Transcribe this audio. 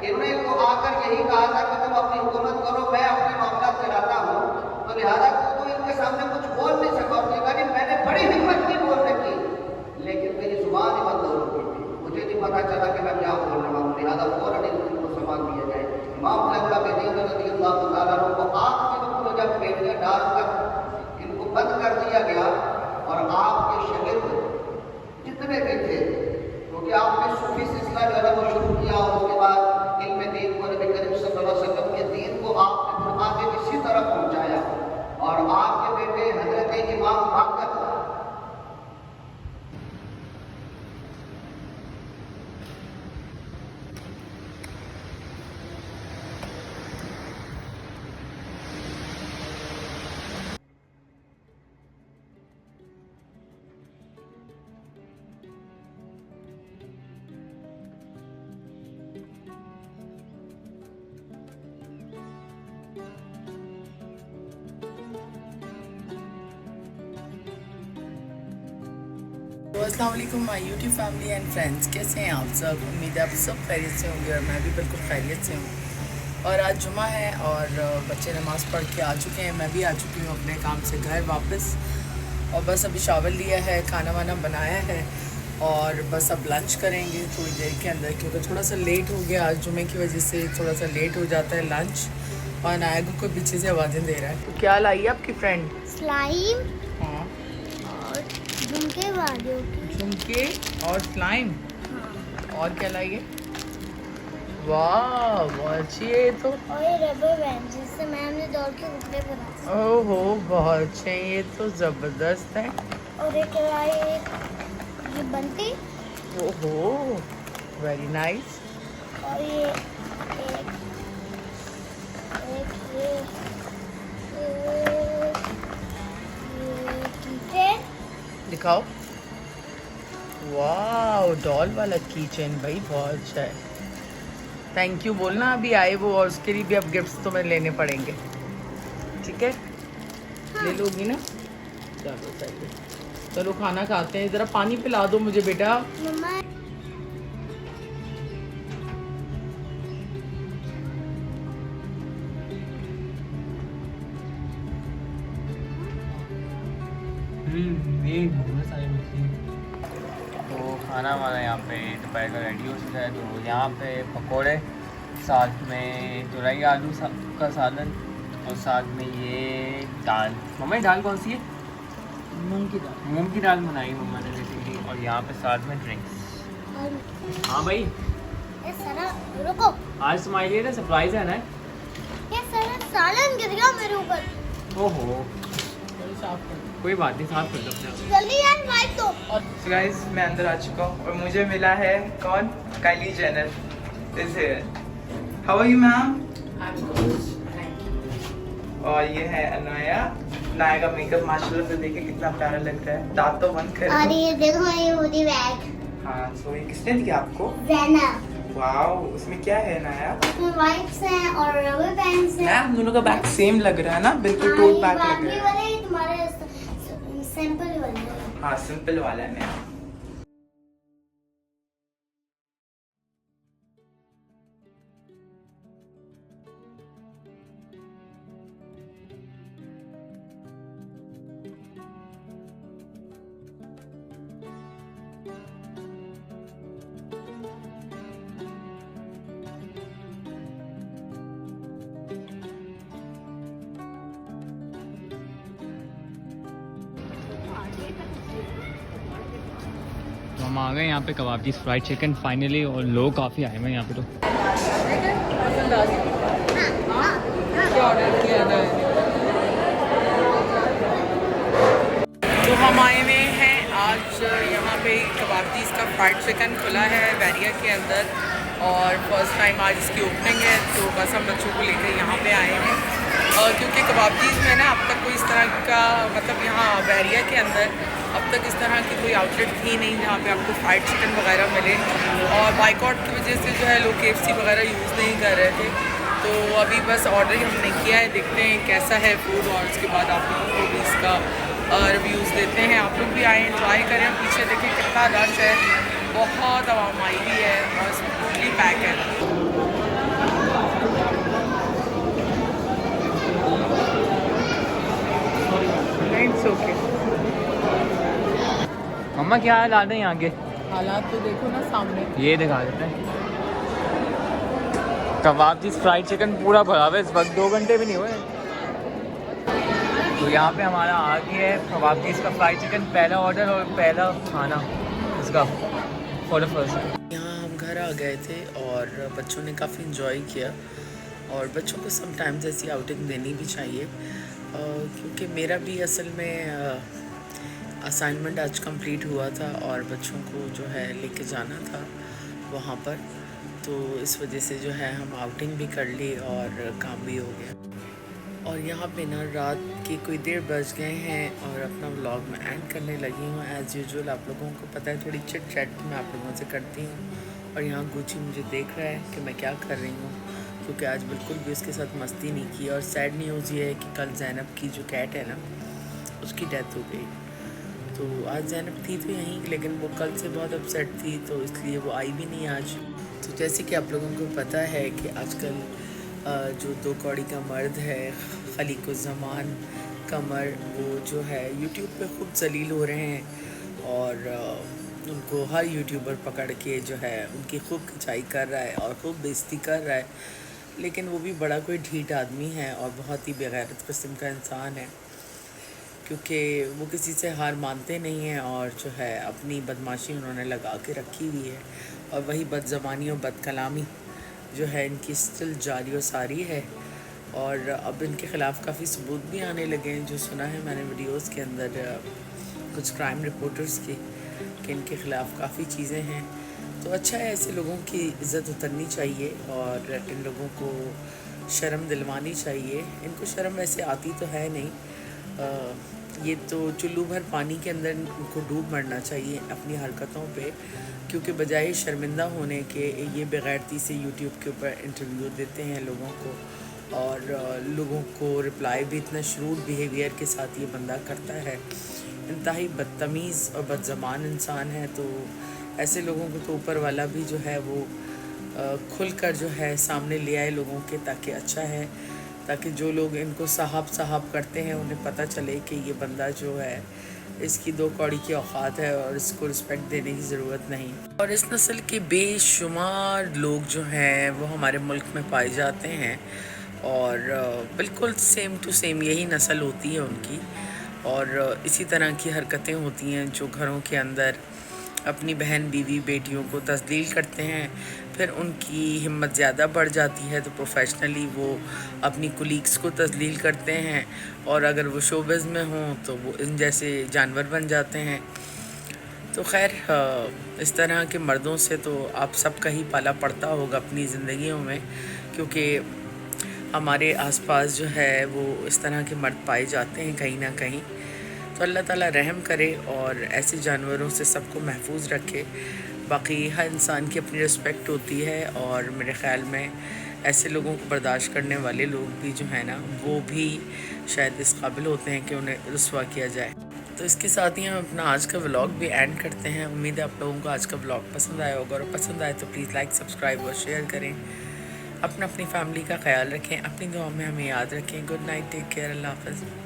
इन्होंने तो आकर यही कहा था कि तुम अपनी हुकूमत करो, मैं अपने मामला चलाता हूँ, तो लिहाजा तो इनके सामने कुछ बोल नहीं सका। उसने कहा नहीं, मैंने बड़ी हिम्मत की बोलने की, लेकिन मेरी जुबान ही बंद हो रही थी, मुझे नहीं पता चला कि मैं क्या बोल रहा हूँ। लिहाजा फौरन इनको सवाल दिया जाए। इमाम रज़ियल्लाहु तआला अन्हु को आग के वक्त में जब पेटियां डालकर इनको बंद कर दिया गया और आपके शागिर्द जितने भी थे, क्योंकि आपने सूफी सिलसिला जो है वो शुरू किया और उसके बाद इल्म दीन को नबी करीम सल्लल्लाहु अलैहि वसल्लम के दीन को आपने फिर आगे इसी तरह पहुंचाया और आपके बेटे हजरत इमाम बाकर अस्सलाम वालेकुम my YouTube family and friends, कैसे हैं आप सब। उम्मीद है आप सब खैरियत से होंगे और मैं भी बिल्कुल खैरियत से हूँ। और आज जुमा है और बच्चे नमाज़ पढ़ के आ चुके हैं, मैं भी आ चुकी हूँ अपने काम से घर वापस। और बस अभी शावर लिया है, खाना वाना बनाया है और बस अब लंच करेंगे थोड़ी देर के अंदर, क्योंकि थोड़ा सा लेट हो गया आज जुमे की वजह से, थोड़ा सा लेट हो जाता है लंच। और नायक को पीछे से आवाज़ें दे रहा है। तो क्या लाई आपकी फ्रेंड? स्लाइम हाँ, और झुमके वालों की। झुमके और स्लाइम। हाँ। और क्या लाइए? वाह बहुत अच्छी है ये तो। और ये रबर बैंड जिससे मैंने दौड़ के कपड़े बनाए। ओहो बहुत अच्छे हैं, ये तो ज़बरदस्त है। और एक ये बंटी। ओहो वेरी नाइस। और ये एक कीचेन। दिखाओ। वाह डॉल वाला कीचेन भाई बहुत अच्छा है। थैंक यू बोलना अभी आए वो, और उसके लिए भी अब गिफ्ट्स तुम्हें लेने पड़ेंगे, ठीक है? हाँ। ले लोगी ना? चलो सही है। चलो खाना खाते हैं, ज़रा पानी पिला दो मुझे बेटा। मम्मा तो खाना हमारा यहाँ पे दोपहर का रेडी हो चुका है। तो यहाँ पे पकोड़े, साथ में तुरई आलू का सालन और साथ में ये दाल। मम्मा ये दाल कौन सी है? मूंग की दाल। मूंग की दाल बनाई मम्मा ने बेसिकली। और यहाँ पे साथ में ड्रिंक्स। हाँ भाई ये सारा रुको। आज तुम्हारे लिए ना सरप्राइज है ना। ये सारा सालन गिर गया मेरे ऊपर। ओहो कोई बात नहीं, साफ कर दो अपने आप। जल्दी यार वाइप दो। So guys, मैं अंदर आ चुका हूँ और मुझे मिला है कौन? Kylie Jenner is here. How are you ma'am? और ये है अनाया। अनाया का मेकअप माशाल्लाह से देखिए कितना प्यारा लग रहा है। दांत तो बंद कर। और ये देखो ये हुडी बैग। हाँ, so ये किसने दिया आपको? ज़ैना। वाओ, उसमें क्या है अनाया? उसमें वाइप्स हैं और रबर बैंड्स हैं। मैम दोनों का बैग सेम लग रहा है ना, बिल्कुल टोट बैग लग बाकी रहा है। वाले तुम्हारे सैंपल वाले हैं। हाँ सिंपल वाला है मैम। तो हम आ गए यहाँ पे कबाब जी फ्राइड चिकन फाइनली, और लोग काफ़ी आए हुए हैं यहाँ पे। तो हम आए हुए हैं आज यहाँ पे कबाबजीज़ का फ्राइड चिकन खुला है बैरिया के अंदर, और फर्स्ट टाइम आज इसकी ओपनिंग है। तो बस हम बच्चों को लेकर यहाँ पे आए हैं, क्योंकि कबाबजीज़ में ना अब तक कोई इस तरह का, मतलब यहाँ बैरिया के अंदर अब तक इस तरह की कोई आउटलेट थी नहीं जहाँ पे आपको फ्राइड चिकन वगैरह मिले। और बाइकआउट की वजह से जो है लोग KFC वगैरह यूज़ नहीं कर रहे थे। तो अभी बस ऑर्डर ही हमने किया है, देखते हैं कैसा है फूड और उसके बाद आप लोगों को भी इसका रिव्यूज़ देते हैं। आप लोग भी आएँ, ट्राई करें। पीछे देखें कितना रश है, बहुत आवाम आई हुई है और इसमें टोटली पैक है। It's okay. मम्मा क्या हालात है यहाँ के? हालात तो देखो ना सामने। ये दिखा देते हैं। कबाबचीज़ फ्राइड चिकन पूरा भरा हुआ है इस वक्त, 2 घंटे भी नहीं हुए। तो यहाँ पे हमारा आ गया है कबाबचीज़ का फ्राइड चिकन, पहला ऑर्डर और पहला खाना इसका फॉर द फर्स्ट। यहाँ हम घर आ गए थे और बच्चों ने काफ़ी इन्जॉय किया, और बच्चों को समटाइम्स ऐसी आउटिंग देनी भी चाहिए, क्योंकि मेरा भी असल में असाइनमेंट आज कंप्लीट हुआ था और बच्चों को जो है लेके जाना था वहाँ पर, तो इस वजह से जो है हम आउटिंग भी कर ली और काम भी हो गया। और यहाँ पे ना रात के कोई 1:30 बज गए हैं और अपना व्लॉग में एंड करने लगी हूँ। एज़ यूजुअल आप लोगों को पता है थोड़ी चिट चैट मैं आप लोगों से करती हूँ, और यहाँ गुची मुझे देख रहा है कि मैं क्या कर रही हूँ, क्योंकि आज बिल्कुल भी उसके साथ मस्ती नहीं की। और सैड न्यूज़ ये है कि कल ज़ैनब की जो कैट है ना उसकी डेथ हो गई। तो आज ज़ैनब थी तो यहीं, लेकिन वो कल से बहुत अपसेट थी, तो इसलिए वो आई भी नहीं आज। तो जैसे कि आप लोगों को पता है कि आजकल जो 2 कौड़ी का मर्द है खलीकुज़्ज़मान कमर, वो जो है यूट्यूब पे खूब जलील हो रहे हैं, और उनको हर यूट्यूबर पकड़ के जो है उनकी खूब खिंचाई कर रहा है और खूब बेइज्जती कर रहा है। लेकिन वो भी बड़ा कोई ढीठ आदमी है और बहुत ही बेगैरत किस्म का इंसान है, क्योंकि वो किसी से हार मानते नहीं हैं, और जो है अपनी बदमाशी उन्होंने लगा के रखी हुई है, और वही बदज़बानी और बदकलामी जो है इनकी स्टिल जारी और सारी है। और अब इनके ख़िलाफ़ काफ़ी सबूत भी आने लगे हैं, जो सुना है मैंने वीडियोस के अंदर कुछ क्राइम रिपोर्टर्स की, कि इनके ख़िलाफ़ काफ़ी चीज़ें हैं। तो अच्छा है, ऐसे लोगों की इज़्ज़त उतरनी चाहिए और इन लोगों को शर्म दिलवानी चाहिए। इनको शर्म वैसे आती तो है नहीं, ये तो चुल्लू भर पानी के अंदर उनको डूब मरना चाहिए अपनी हरकतों पे, क्योंकि बजाय शर्मिंदा होने के ये बेगैरती से यूट्यूब के ऊपर इंटरव्यू देते हैं लोगों को, और लोगों को रिप्लाई भी इतना श्रूड बिहेवियर के साथ ये बंदा करता है। इंतहाई बदतमीज़ और बदज़बान इंसान है। तो ऐसे लोगों को तो ऊपर वाला भी जो है वो खुलकर जो है सामने ले आए लोगों के, ताकि अच्छा है, ताकि जो लोग इनको साहब साहब करते हैं उन्हें पता चले कि ये बंदा जो है इसकी 2 कौड़ी की औकात है और इसको रिस्पेक्ट देने की ज़रूरत नहीं। और इस नस्ल के बेशुमार लोग जो हैं वो हमारे मुल्क में पाए जाते हैं, और बिल्कुल सेम टू सेम यही नस्ल होती है उनकी, और इसी तरह की हरकतें होती हैं जो घरों के अंदर अपनी बहन बीवी बेटियों को तस्लील करते हैं। फिर उनकी हिम्मत ज़्यादा बढ़ जाती है तो प्रोफेशनली वो अपनी कुलीग्स को तस्लील करते हैं, और अगर वो शोबिज़ में हों तो वो इन जैसे जानवर बन जाते हैं। तो खैर इस तरह के मर्दों से तो आप सबका ही पाला पड़ता होगा अपनी ज़िंदगियों में, क्योंकि हमारे आसपास जो है वो इस तरह के मर्द पाए जाते हैं कहीं ना कहीं। तो अल्लाह ताला रहम करे और ऐसे जानवरों से सबको महफूज रखे। बाकी हर इंसान की अपनी रिस्पेक्ट होती है, और मेरे ख़्याल में ऐसे लोगों को बर्दाश्त करने वाले लोग भी जो है ना वो भी शायद इस काबिल होते हैं कि उन्हें रुस्वा किया जाए। तो इसके साथ ही हम अपना आज का व्लॉग भी एंड करते हैं। उम्मीद है आप लोगों को आज का व्लॉग पसंद आया होगा, और पसंद आए तो प्लीज़ लाइक सब्सक्राइब और शेयर करें। अपनी फैमिली का ख्याल रखें, अपनी दुआ में हमें याद रखें। गुड नाइट, टेक केयर, अल्लाह हाफ़िज़।